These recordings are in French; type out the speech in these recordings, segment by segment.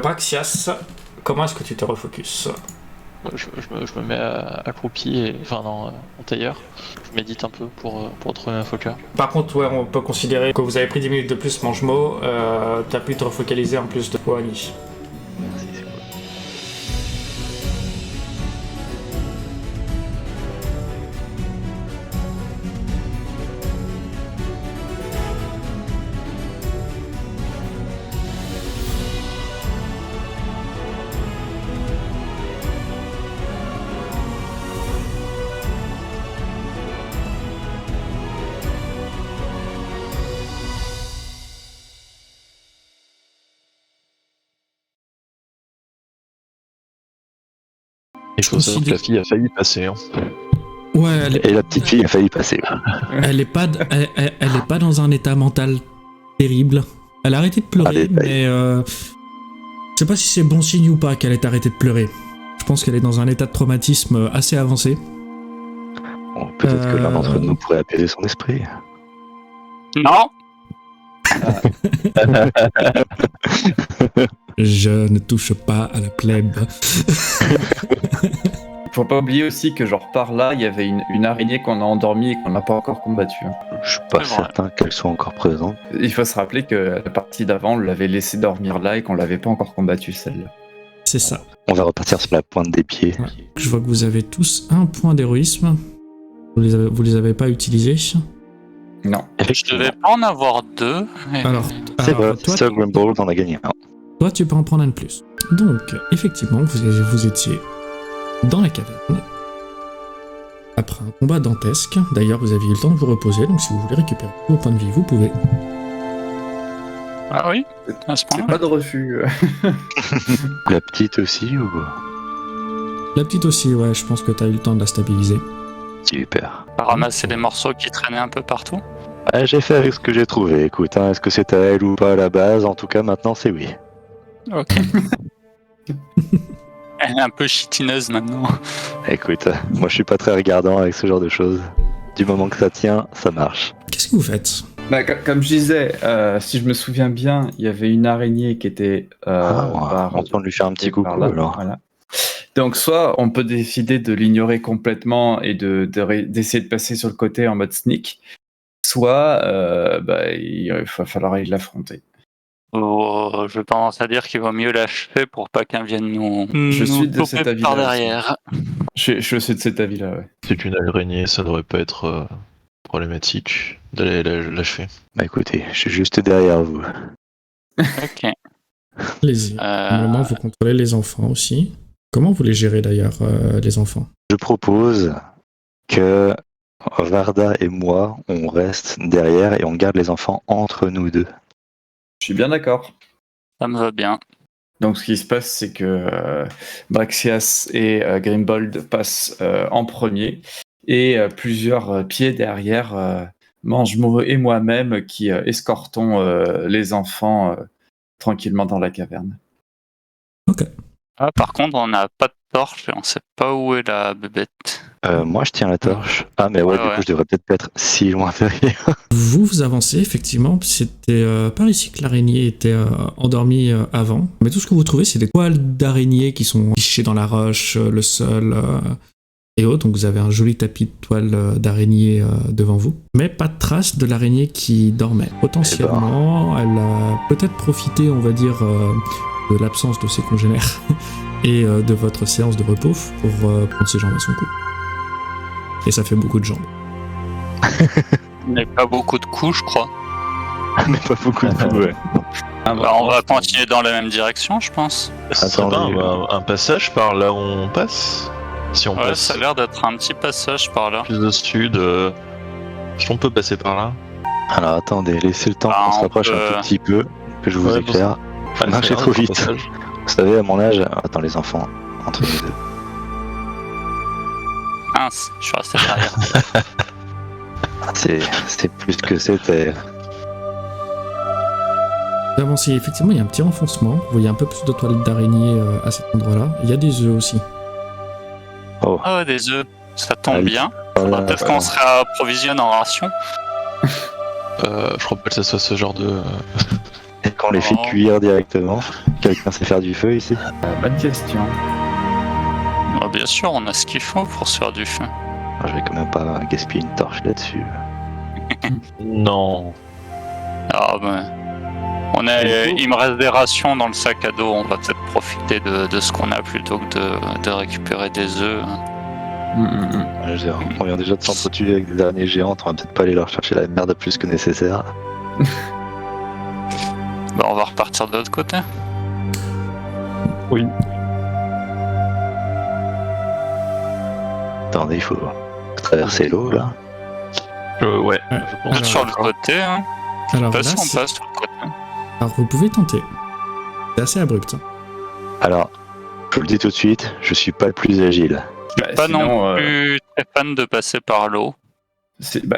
Braxias, comment est-ce que tu te refocuses? Je me mets accroupi, en tailleur. Je médite un peu pour trouver ma focus. Par contre, ouais, on peut considérer que vous avez pris 10 minutes de plus mange-mot, t'as pu te refocaliser en plus de Oani. Merci, c'est cool. Il faut savoir que la fille a failli passer. Hein. Ouais, Et la petite fille a failli passer. elle est pas dans un état mental terrible. Elle a arrêté de pleurer, mais je sais pas si c'est bon signe ou pas qu'elle ait arrêté de pleurer. Je pense qu'elle est dans un état de traumatisme assez avancé. Bon, peut-être que l'un d'entre nous pourrait apaiser son esprit. Non. Je ne touche pas à la plèbe. Faut pas oublier aussi que genre par là, il y avait une araignée qu'on a endormie et qu'on n'a pas encore combattue. Je suis pas certain qu'elle soit encore présente. Il faut se rappeler que la partie d'avant, on l'avait laissé dormir là et qu'on l'avait pas encore combattue celle-là. C'est ça. On va repartir sur la pointe des pieds. Ouais. Je vois que vous avez tous un point d'héroïsme. Vous les avez pas utilisés. Non. Je devais pas en avoir 2. Alors C'est vrai, toi, Sir Grimbold en a gagné un. toi, tu peux en prendre un de plus. Donc, effectivement, vous étiez dans la caverne. Après un combat dantesque. D'ailleurs, vous aviez eu le temps de vous reposer, donc si vous voulez récupérer vos points de vie, vous pouvez. Ah oui, à ce C'est point-là. pas de refus. La petite aussi ou... La petite aussi, ouais, je pense que t'as eu le temps de la stabiliser. Super. Pas ramasser les morceaux qui traînaient un peu partout. Ouais, j'ai fait avec ce que j'ai trouvé. Écoute, hein, est-ce que c'est à elle ou pas à la base? En tout cas, maintenant, c'est oui. Ok. Elle est un peu chitineuse maintenant. Écoute, moi, je suis pas très regardant avec ce genre de choses. Du moment que ça tient, ça marche. Qu'est-ce que vous faites? Bah, comme je disais, si je me souviens bien, il y avait une araignée qui était on peut lui faire un petit coucou, là, alors. voilà. Donc soit on peut décider de l'ignorer complètement et d'essayer de passer sur le côté en mode sneak, soit il va falloir l'affronter. Oh, je pense à dire qu'il vaut mieux l'achever pour pas qu'un vienne nous, Je suis de toper cet avis-là par aussi. derrière. Je suis de cet avis-là, ouais. C'est une araignée, ça devrait pas être problématique d'aller l'achever. Bah écoutez, je suis juste derrière vous. Ok. Allez-y. Normalement, vous contrôlez les enfants aussi. Comment vous les gérez d'ailleurs, les enfants? Je propose que Varda et moi, on reste derrière et on garde les enfants entre nous deux. Je suis bien d'accord. Ça me va bien. Donc ce qui se passe, c'est que Braxias et Grimbold passent en premier et plusieurs pieds derrière Mangemo et moi-même qui escortons les enfants tranquillement dans la caverne. Ok. Ah, par contre, on n'a pas de torche et on sait pas où est la bébête. Moi, je tiens la torche. Ah, mais ouais, du coup, je devrais peut-être pas être si loin derrière. Vous avancez, effectivement. C'était par ici que l'araignée était endormie avant. Mais tout ce que vous trouvez, c'est des toiles d'araignées qui sont fichées dans la roche, le sol et autres. Donc vous avez un joli tapis de toiles d'araignée devant vous. Mais pas de trace de l'araignée qui dormait. Potentiellement, elle a peut-être profité, on va dire, de l'absence de ses congénères et de votre séance de repos pour prendre ses jambes à son cou. Et ça fait beaucoup de jambes. Mais pas beaucoup de coups, je crois. Mais pas beaucoup de coups, ouais. Bah, on va continuer dans la même direction, je pense. Ça serait Attendez. pas un passage par là où on passe? Si on Ouais, passe ça a l'air d'être un petit passage par là. plus au sud, est-ce qu'on peut passer par là? Alors attendez, laissez le temps qu'on se on rapproche peut- un tout petit peu, que je vous Ouais, éclaire. Ah, Marchez c'est trop un vite. passage. Vous savez, à mon âge... Attends, les enfants, entre nous deux. Mince, je suis resté derrière. C'est plus que c'était. Vous avancez, effectivement, il y a un petit renfoncement. Vous voyez un peu plus de toiles d'araignée à cet endroit-là. Il y a des œufs aussi. Oh, Ah ouais, des œufs, ça tombe Allez. bien. voilà. Peut-être qu'on se réapprovisionne en ration. Je crois pas que ça soit ce genre de Est-ce qu'on les fait Non. cuire directement? Quelqu'un sait faire du feu ici? Bonne question. Bien sûr, on a ce qu'il faut pour se faire du feu. Je vais quand même pas gaspiller une torche là-dessus. Non. Ah ben. Il me reste des rations dans le sac à dos, on va peut-être profiter de ce qu'on a plutôt que de récupérer des œufs. On vient déjà de s'entretuer avec des araignées géantes, on va peut-être pas aller leur chercher la merde plus que nécessaire. Bah, on va repartir de l'autre côté. Oui. Attendez, il faut traverser l'eau là. Ouais. Ouais. Je pense. Sur le côté, hein. Alors là, Passe, on c'est- passe sur le côté. alors, vous pouvez tenter. C'est assez abrupt. Hein. Alors, je vous le dis tout de suite, je suis pas le plus agile. Pas sinon, non plus très fan de passer par l'eau.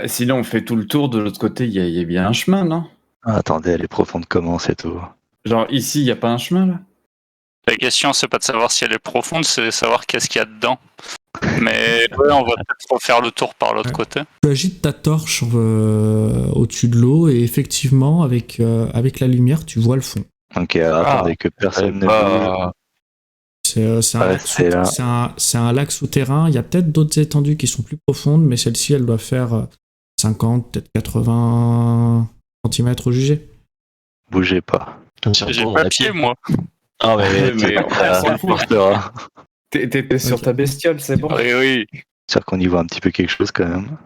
Sinon, on fait tout le tour. De l'autre côté, il y a bien un chemin, non? Ah, attendez, elle est profonde comment cette eau? Genre, ici, il n'y a pas un chemin, là? La question, c'est pas de savoir si elle est profonde, c'est de savoir qu'est-ce qu'il y a dedans. Mais ouais, on va peut-être refaire le tour par l'autre côté. Tu agites ta torche au-dessus de l'eau et effectivement, avec la lumière, tu vois le fond. Ok, alors attendez que personne ne bouge. Pas... C'est un, Ouais, lac c'est là. c'est un lac souterrain. Il y a peut-être d'autres étendues qui sont plus profondes, mais celle-ci, elle doit faire 50, peut-être 80 cm au jugé. Bougez pas. Comme si on J'ai tourne pas à pied, pied. moi. Ah Mais mais on s'en fout. Portera. T'es sur Ok. ta bestiole, c'est bon? Oui, oui. C'est-à-dire qu'on y voit un petit peu quelque chose quand même.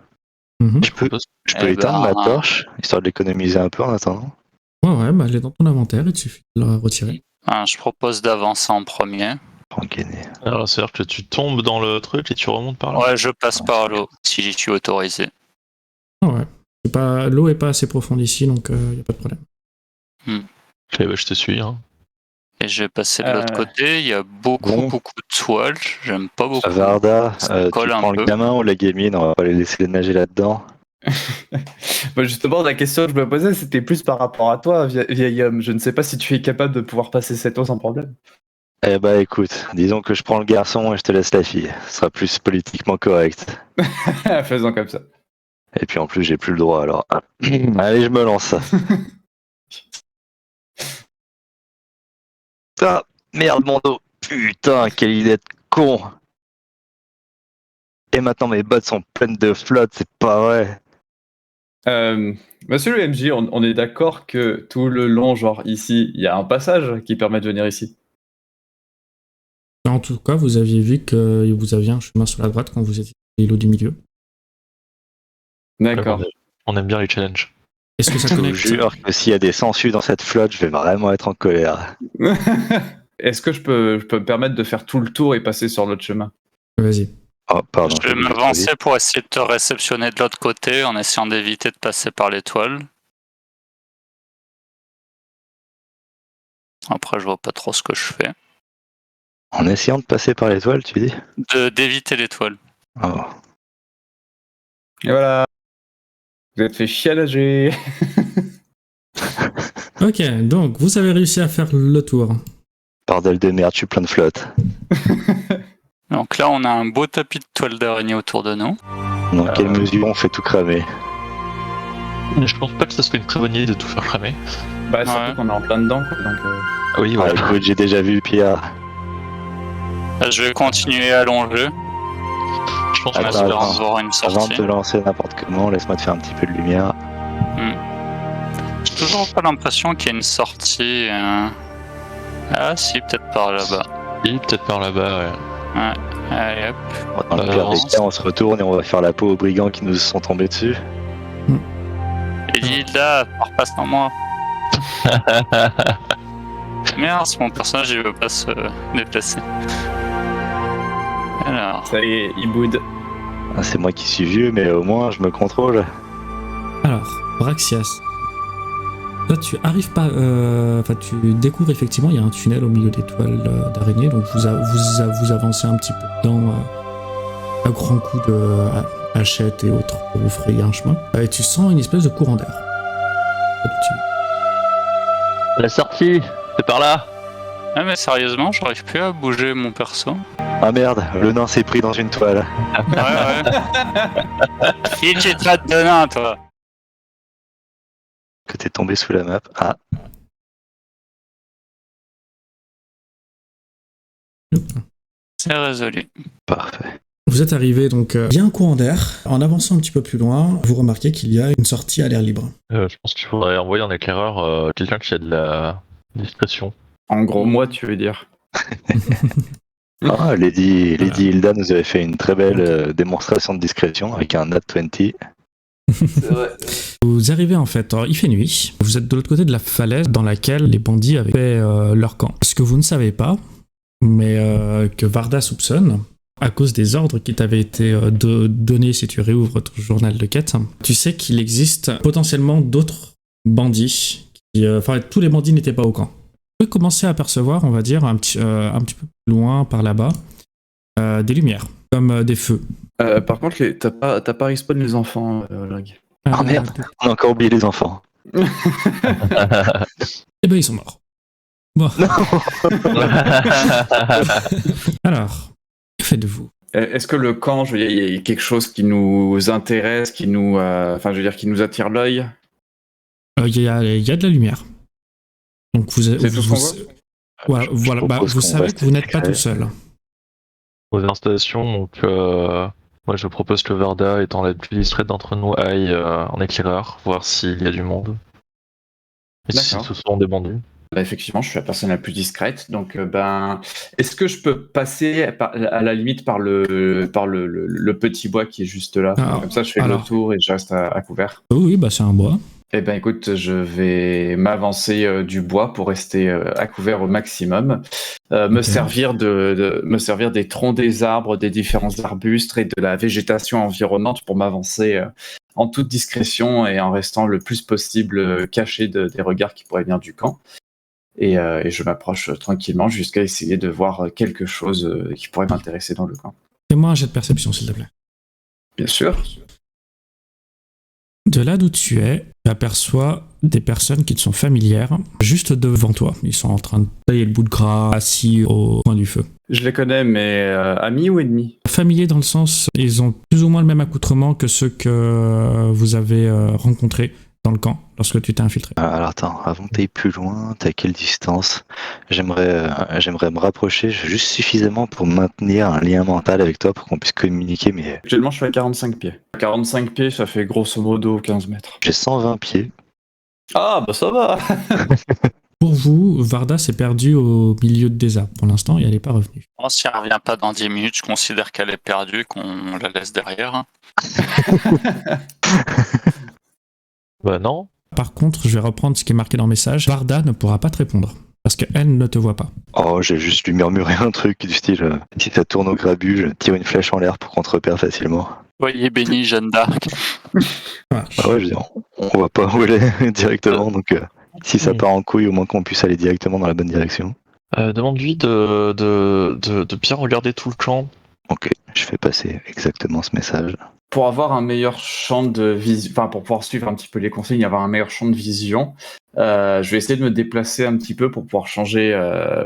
Mhm. je propose. Je peux Eh éteindre ben, ma torche, histoire de l'économiser un peu en attendant. Ouais, bah, elle est dans ton inventaire, il te suffit de la retirer. Je propose d'avancer en premier. Tranquille. Alors c'est-à-dire que tu tombes dans le truc et tu remontes par là. Ouais, je passe par l'eau, si j'y suis autorisé. Ah ouais. L'eau est pas assez profonde ici, donc il n'y a pas de problème. Ok, bah, je te suis. Hein. Et je vais passer de l'autre Euh, côté. Il y a beaucoup bon. de toiles. J'aime pas beaucoup. Varda, Ça tu colle un prends peu. le gamin ou la gamine, on va pas les laisser nager là-dedans. Bah, justement, la question que je me posais, c'était plus par rapport à toi, vieil homme. Je ne sais pas si tu es capable de pouvoir passer cette eau sans problème. Eh bah écoute, disons que je prends le garçon et je te laisse la fille. Ce sera plus politiquement correct. Faisons comme ça. Et puis en plus, j'ai plus le droit alors. Allez, je me lance. Ah, merde, mon dos. Putain, quelle idée de con. Et maintenant, mes bottes sont pleines de flotte, c'est pas vrai. Monsieur le MJ, on est d'accord que tout le long, genre ici, il y a un passage qui permet de venir ici. En tout cas, vous aviez vu que vous aviez un chemin sur la droite quand vous étiez à l'îlot du milieu. D'accord. On aime bien les challenges. Est-ce que ça Je vous connecte jure que s'il y a des sangsues dans cette flotte, je vais vraiment être en colère. Est-ce que je peux me permettre de faire tout le tour et passer sur l'autre chemin? Vas-y. Oh, pardon. Je vais m'avancer pour essayer de te réceptionner de l'autre côté en essayant d'éviter de passer par l'étoile. Après, je vois pas trop ce que je fais. En essayant de passer par l'étoile, tu dis? D'éviter l'étoile. Oh. Et voilà. Vous êtes fait chialager. Ok, donc vous avez réussi à faire le tour. Bordel de merde, je suis plein de flotte. Donc là, on a un beau tapis de toile d'araignée autour de nous. Dans quelle mesure on fait tout cramer? Je pense pas que ça serait une très bonne idée de tout faire cramer. Bah, surtout Ouais. qu'on est en plein dedans, quoi, donc... Ah oui, Ah, voilà. écoute, j'ai déjà vu Pierre. Là, je vais continuer à allonger Je pense en que Attends, espérant voir une Avant de sortie. te lancer n'importe comment, laisse-moi te faire un petit peu de lumière. J'ai toujours pas l'impression qu'il y ait une sortie. Ah si, peut-être par là-bas. oui, peut-être par là-bas. Ouais. Allez hop. Dans le pire des avance. cas, on se retourne et on va faire la peau aux brigands qui nous sont tombés dessus. Et dit là, repasse en moi. Merde, mon personnage il veut pas se déplacer. Alors, Ça y est, il boude. Ah, c'est moi qui suis vieux, mais au moins je me contrôle. Alors, Braxias. Là, tu arrives pas. Enfin, tu découvres effectivement, il y a un tunnel au milieu des toiles d'araignée, donc vous avancez un petit peu dedans à grands coups de hachette et autres pour vous frayer un chemin. Et tu sens une espèce de courant d'air. La sortie, c'est par là. ah mais sérieusement, j'arrive plus à bouger mon perso. Ah merde, le nain s'est pris dans une toile. Ouais. Qui tu traites de nain, toi? Que t'es tombé sous la map. Ah, C'est résolu. Parfait. Vous êtes arrivé donc il y a un courant d'air. En avançant un petit peu plus loin, vous remarquez qu'il y a une sortie à l'air libre. Je pense qu'il faudrait envoyer en éclaireur quelqu'un qui a de la discrétion. En gros, moi, tu veux dire. Ah, Lady Hilda nous avait fait une très belle démonstration de discrétion avec un Nat 20. C'est vrai. Vous arrivez en fait, alors, il fait nuit. Vous êtes de l'autre côté de la falaise dans laquelle les bandits avaient fait leur camp. Ce que vous ne savez pas, mais que Varda soupçonne, à cause des ordres qui t'avaient été donnés si tu réouvres ton journal de quête, tu sais qu'il existe potentiellement d'autres bandits. Enfin, tous les bandits n'étaient pas au camp. Vous pouvez commencer à apercevoir, on va dire, un petit peu plus loin par là-bas, des lumières, comme des feux. Par contre, t'as pas respawn les enfants, Lag. Ah merde, on a encore oublié les enfants. Eh ben, ils sont morts. Bon. Alors, que faites-vous? Est-ce que le camp, il y a quelque chose qui nous intéresse, qui nous attire l'œil? Il y a de la lumière. Donc C'est tout ce qu'on voit? Voilà, bah, vous savez que vous n'êtes pas tout seul. Aux installations, donc moi je propose que Varda, étant la plus discrète d'entre nous, aille en éclaireur, voir s'il y a du monde. Et si D'accord. ce sont des bandits. Bah, effectivement, je suis la personne la plus discrète, donc est-ce que je peux passer à la limite par le petit bois qui est juste là? Comme ça, je fais le tour et je reste à couvert. Oui, bah c'est un bois. Eh ben écoute, je vais m'avancer du bois pour rester à couvert au maximum, me servir des troncs des arbres, des différents arbustes et de la végétation environnante pour m'avancer en toute discrétion et en restant le plus possible caché des regards qui pourraient venir du camp. Et je m'approche tranquillement jusqu'à essayer de voir quelque chose qui pourrait m'intéresser dans le camp. Fais-moi un jet de perception, s'il te plaît. Bien sûr. De là d'où tu es, tu aperçois des personnes qui te sont familières juste devant toi. Ils sont en train de tailler le bout de gras, assis au coin du feu. Je les connais, mais amis ou ennemis? Familiers dans le sens, ils ont plus ou moins le même accoutrement que ceux que vous avez rencontrés dans le camp lorsque tu t'es infiltré. Alors attends, avant que t'ailles plus loin, t'es à quelle distance? J'aimerais me rapprocher juste suffisamment pour maintenir un lien mental avec toi pour qu'on puisse communiquer, mais Actuellement, je suis à 45 pieds. 45 pieds, ça fait grosso modo 15 mètres. j'ai 120 pieds. Ah, bah ça va. Pour vous, Varda s'est perdue au milieu de des arbres pour l'instant et elle n'est pas revenue. Bon, si elle revient pas dans 10 minutes, je considère qu'elle est perdue, qu'on la laisse derrière. Bah non. Par contre, je vais reprendre ce qui est marqué dans le message. Varda ne pourra pas te répondre parce qu'elle ne te voit pas. Oh, j'ai juste lui murmuré un truc du style si ça tourne au grabuge, tire une flèche en l'air pour qu'on te repère facilement. Soyez bénie, Jeanne d'Arc. Ah ouais, je veux dire, on voit pas où elle est directement, donc si ça part en couille, au moins qu'on puisse aller directement dans la bonne direction. Demande-lui de bien regarder tout le camp. Ok, je fais passer exactement ce message. Pour avoir un meilleur champ de vision, enfin pour pouvoir suivre un petit peu les consignes, avoir un meilleur champ de vision, je vais essayer de me déplacer un petit peu pour pouvoir changer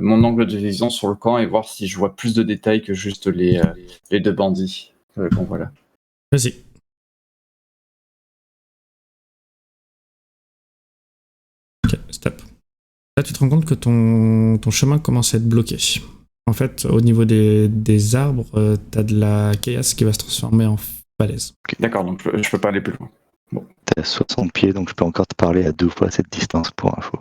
mon angle de vision sur le camp et voir si je vois plus de détails que juste les deux bandits. Bon voilà. Vas-y. Ok, stop. Là, tu te rends compte que ton chemin commence à être bloqué. En fait, au niveau des arbres, t'as de la caillasse qui va se transformer en falaise. Okay. D'accord, donc je peux pas aller plus loin. Bon. T'es à 60 pieds, donc je peux encore te parler à 2 fois cette distance pour info.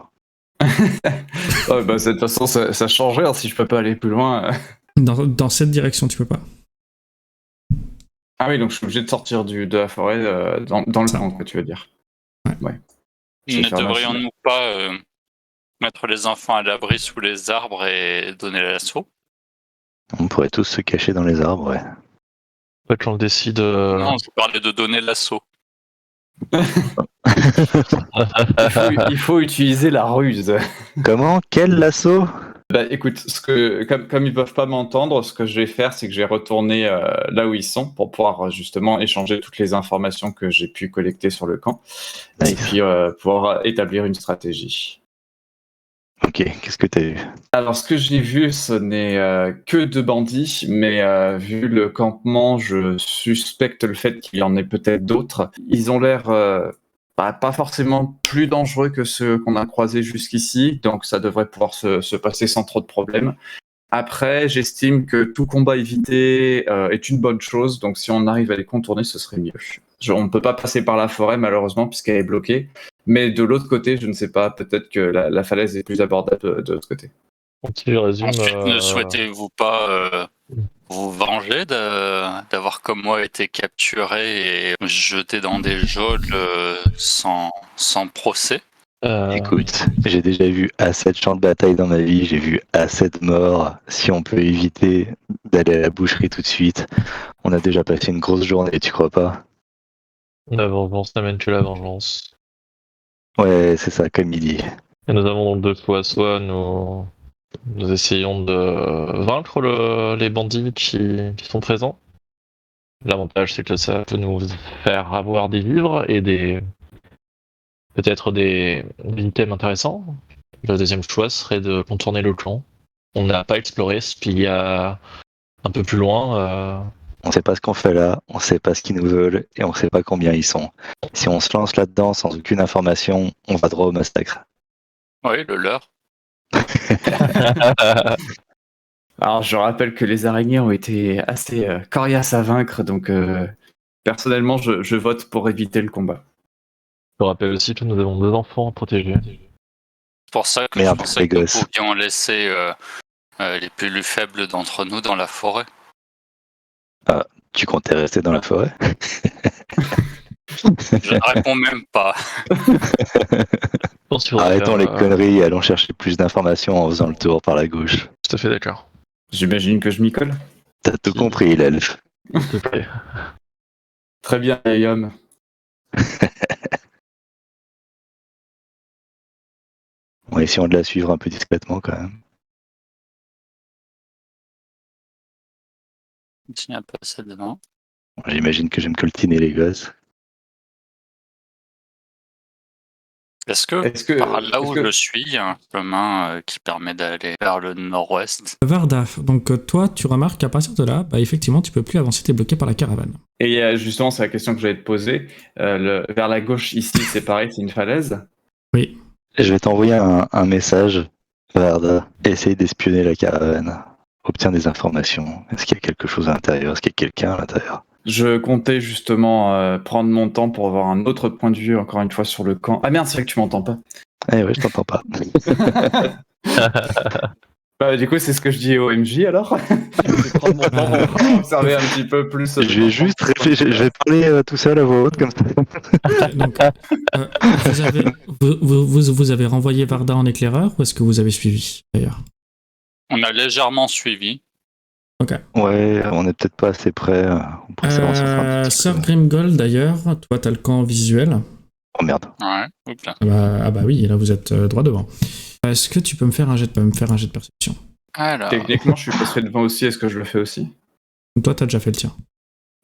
Oh, bah, de toute façon, ça change rien si je peux pas aller plus loin. Dans cette direction, tu peux pas. Ah oui, donc je suis obligé de sortir de la forêt dans le camp, quoi, tu veux dire. Ouais. Ne devrions-nous pas mettre les enfants à l'abri sous les arbres et donner l'assaut? On pourrait tous se cacher dans les arbres, ouais. En fait, on décide. Non, je parlais de donner l'assaut. il faut utiliser la ruse. Comment? Quel lasso? Bah écoute, comme ils peuvent pas m'entendre, ce que je vais faire, c'est que je vais retourner là où ils sont pour pouvoir justement échanger toutes les informations que j'ai pu collecter sur le camp. Nice. Et puis pouvoir établir une stratégie. Ok, qu'est-ce que t'as vu? Alors, ce que j'ai vu, ce n'est que 2 bandits, mais vu le campement, je suspecte le fait qu'il y en ait peut-être d'autres. Ils ont l'air pas forcément plus dangereux que ceux qu'on a croisés jusqu'ici, donc ça devrait pouvoir se passer sans trop de problèmes. Après, j'estime que tout combat évité est une bonne chose, donc si on arrive à les contourner, ce serait mieux. On ne peut pas passer par la forêt, malheureusement, puisqu'elle est bloquée. Mais de l'autre côté, je ne sais pas, peut-être que la falaise est plus abordable de l'autre côté. Donc, si je résume, Ensuite, ne souhaitez-vous pas vous venger d'avoir comme moi été capturé et jeté dans des geôles sans procès? Écoute, j'ai déjà vu assez de champs de bataille dans ma vie, j'ai vu assez de morts. Si on peut éviter d'aller à la boucherie tout de suite, on a déjà passé une grosse journée, tu crois pas? la vengeance n'amène que la vengeance. Ouais, c'est ça, comme il dit. Et nous avons donc deux choix, soit nous essayons de vaincre les bandits qui sont présents. L'avantage, c'est que ça peut nous faire avoir des vivres et peut-être des items intéressants. Le deuxième choix serait de contourner le clan. On n'a pas exploré ce qu'il y a un peu plus loin. On sait pas ce qu'on fait là, on sait pas ce qu'ils nous veulent et on sait pas combien ils sont. Si on se lance là-dedans sans aucune information, on va droit au massacre. Oui, le leur. Alors, je rappelle que les araignées ont été assez coriaces à vaincre, donc personnellement, je vote pour éviter le combat. Je rappelle aussi que nous avons deux enfants à protéger. C'est pour ça que Merde, je pensais les que nous gosses. pouvions laisser les plus faibles d'entre nous dans la forêt. Tu comptais rester dans la forêt? Je ne réponds même pas. Je pense qu'il faudrait Arrêtons faire, les conneries et allons chercher plus d'informations en faisant le tour par la gauche. Tout à fait d'accord. J'imagine que je m'y colle. T'as tout compris, l'elfe. S'il te plaît. Très bien, vieil homme. On essayons de la suivre un peu discrètement quand même. Continue à passer devant. J'imagine que j'aime coltiner les gosses. Est-ce que Est-ce que par là est-ce où que- je suis, il y a un chemin qui permet d'aller vers le nord-ouest? Varda, donc toi, tu remarques qu'à partir de là, bah, effectivement, tu peux plus avancer, t'es bloqué par la caravane. Et justement, c'est la question que j'allais te poser. Vers la gauche, ici, c'est pareil, c'est une falaise. Oui. Je vais t'envoyer un message, Varda. Essaye d'espionner la caravane. Obtiens des informations. Est-ce qu'il y a quelque chose à l'intérieur? Est-ce qu'il y a quelqu'un à l'intérieur? Je comptais justement prendre mon temps pour avoir un autre point de vue, encore une fois, sur le camp. Ah merde, c'est vrai que tu m'entends pas. Eh ouais, je t'entends pas. Bah, du coup, c'est ce que je dis au MJ alors. Je vais prendre mon temps pour observer un petit peu plus. Je vais juste réfléchir, je vais parler tout seul à voix haute comme ça. Donc, vous avez renvoyé Varda en éclaireur ou est-ce que vous avez suivi d'ailleurs? On a légèrement suivi. Ouais, on est peut-être pas assez près. On pourrait s'avancer encore un petit Sir peu. Grimgold d'ailleurs, toi t'as le camp visuel. Oh merde. Ouais, oups là. Ah bah oui, là vous êtes droit devant. Est-ce que tu peux me faire un jet de perception? Alors, Techniquement, je suis passé devant aussi. Est-ce que je le fais aussi? Toi t'as déjà fait le tien.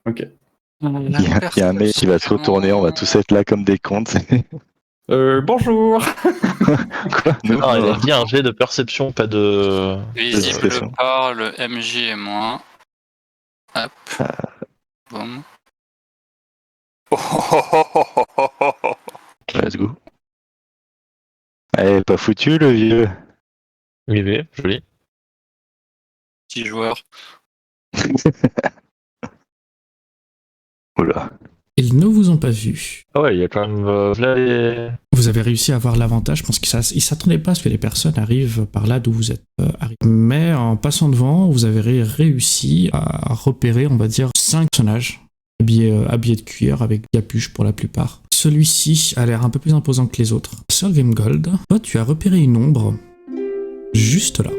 Ok. Il y a un mec qui va se retourner, on va tous être là comme des contes. Bonjour. Quoi? Nous, Ah, il a bien un jet de perception, pas de. visible Discrétion. par le MJ et moi. Hop. Boum. Oh, oh, oh, oh, oh, oh, oh, oh. Let's go. Eh, pas foutu le vieux. Oui, joli. Petit joueur. Oula. Ils ne vous ont pas vu. Ah ouais, il y a quand même. Là, Vous avez réussi à avoir l'avantage. Je pense qu'ils ne s'attendaient pas à ce que les personnes arrivent par là d'où vous êtes arrivés. Mais en passant devant, vous avez réussi à repérer, on va dire, 5 personnages habillés de cuir avec capuche pour la plupart. Celui-ci a l'air un peu plus imposant que les autres. Sir Grimgold, toi tu as repéré une ombre juste là.